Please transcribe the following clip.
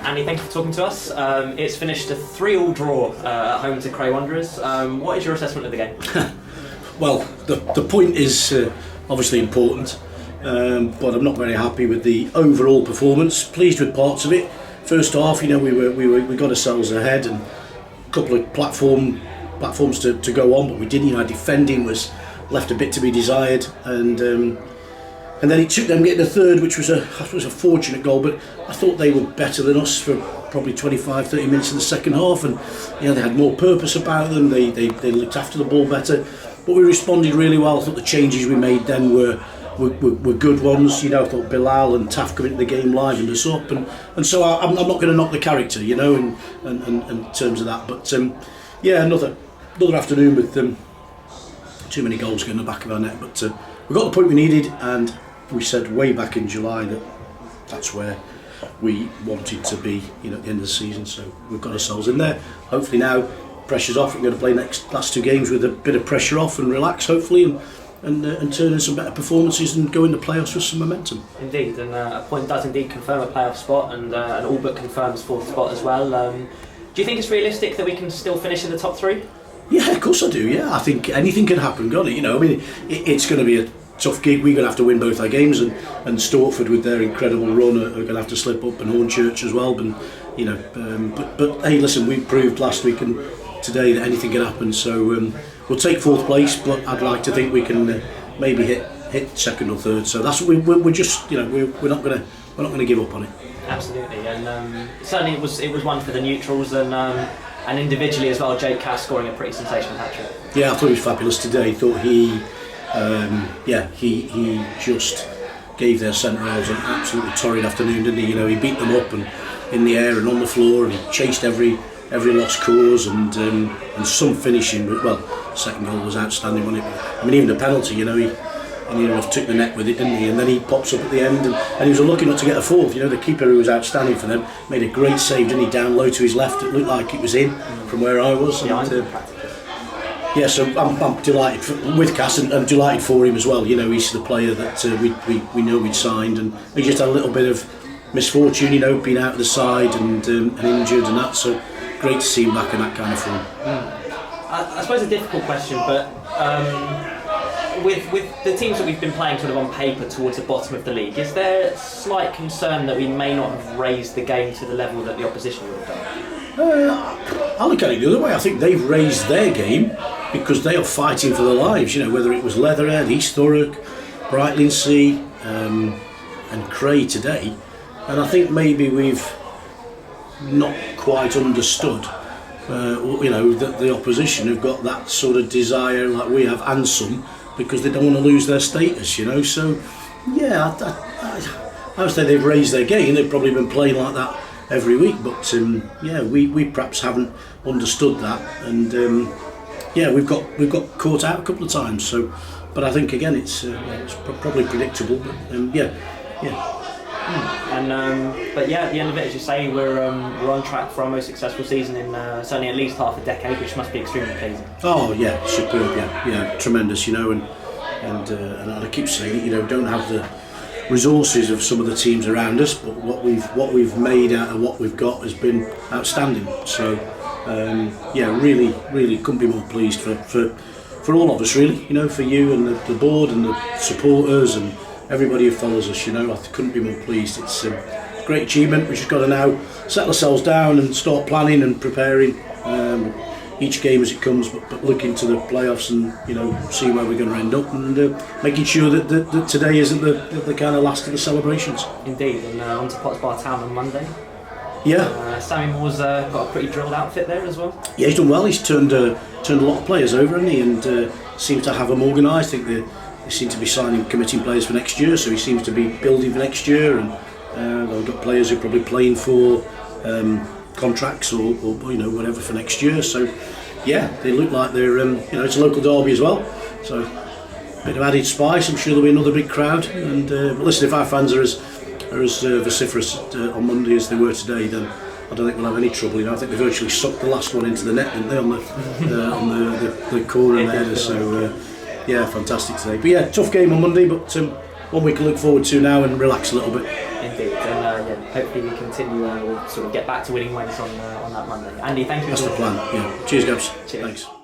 Andy, thank you for talking to us. It's finished a 3-3 draw at home to Cray Wanderers. What is your assessment of the game? Well, the point is obviously important, but I'm not very happy with the overall performance. Pleased with parts of it. First half, we got ourselves ahead and a couple of platforms to go on, but we didn't. Our defending was left a bit to be desired, and then it took them getting a third, which was a fortunate goal. But I thought they were better than us for probably 25-30 minutes in the second half, and they had more purpose about them. They looked after the ball better, but we responded really well. I thought the changes we made then were good ones. I thought Bilal and Taff coming into the game livened us up, and so I'm not going to knock the character, in terms of that. But another afternoon with too many goals going in the back of our net. But we got the point we needed, and we said way back in July that that's where we wanted to be, at the end of the season. So we've got ourselves in there. Hopefully now pressure's off. We're going to play last two games with a bit of pressure off and relax, hopefully, and turn in some better performances and go into playoffs with some momentum. Indeed, and a point does indeed confirm a playoff spot, and all but confirms fourth spot as well. Do you think it's realistic that we can still finish in the top three? Yeah, of course I do. Yeah, I think anything can happen, can't it? It's going to be a tough gig. We're going to have to win both our games, and Stortford with their incredible run are going to have to slip up, and Hornchurch as well. But hey, listen, we proved last week and today that anything can happen. So we'll take fourth place, but I'd like to think we can maybe hit second or third. So that's what we're just we're not going to give up on it. Absolutely, and certainly it was one for the neutrals, and individually as well, Jake Cass scoring a pretty sensational hat-trick. Yeah, I thought he was fabulous today. Thought he just gave their centre halves an absolutely torrid afternoon, didn't he? He beat them up and in the air and on the floor, and he chased every lost cause and some finishing. But well, second goal was outstanding, wasn't it? Even the penalty, he near enough took the net with it, didn't he? And then he pops up at the end, and he was unlucky not to get a fourth. The keeper, who was outstanding for them, made a great save, didn't he? Down low to his left, it looked like it was in from where I was. So I'm delighted with Cass, and delighted for him as well. He's the player that we know we'd signed, and he just had a little bit of misfortune, being out of the side and injured and that. So great to see him back in that kind of form. I suppose a difficult question, but with the teams that we've been playing sort of on paper towards the bottom of the league, is there slight concern that we may not have raised the game to the level that the opposition would have done? I look at it the other way. I think they've raised their game because they are fighting for their lives, whether it was Leatherhead, East Thurrock, Brightlingsea and Cray today. And I think maybe we've not quite understood that the opposition have got that sort of desire like we have, and some, because they don't want to lose their status, So yeah, I would say they've raised their game. They've probably been playing like that every week, but we perhaps haven't understood that, and we've got caught out a couple of times. So, but I think again it's probably predictable, but But at the end of it, as you say, we're on track for our most successful season in certainly at least half a decade, which must be extremely pleasing. Oh yeah, superb, yeah, tremendous, and I keep saying it, don't have the resources of some of the teams around us, but what we've made out of what we've got has been outstanding. So really couldn't be more pleased for all of us, really, for you and the board and the supporters and everybody who follows us. I couldn't be more pleased. It's a great achievement. We've just got to now settle ourselves down and start planning and preparing each game as it comes, but look into the playoffs and see where we're going to end up, and making sure that today isn't the kind of last of the celebrations. Indeed, and on to Potts Bar Town on Monday. Yeah. Sammy Moore's got a pretty drilled outfit there as well. Yeah, he's done well. He's turned a lot of players over, hasn't he? And seems to have them organised. I think they seem to be committing players for next year, so he seems to be building for next year, and they've got players who are probably playing for contracts or whatever for next year. So yeah, they look like they're it's a local derby as well, so a bit of added spice. I'm sure there'll be another big crowd, and but listen, if our fans are as vociferous on Monday as they were today, then I don't think we'll have any trouble. I think they virtually sucked the last one into the net, didn't they, on the corner and the header. So yeah, fantastic today. But yeah, tough game on Monday, but one we can look forward to now and relax a little bit. Indeed, and hopefully we continue. We'll sort of get back to winning ways on that Monday. Andy, thank you. That's the plan. Yeah. Cheers, Gabs. Cheers. Thanks.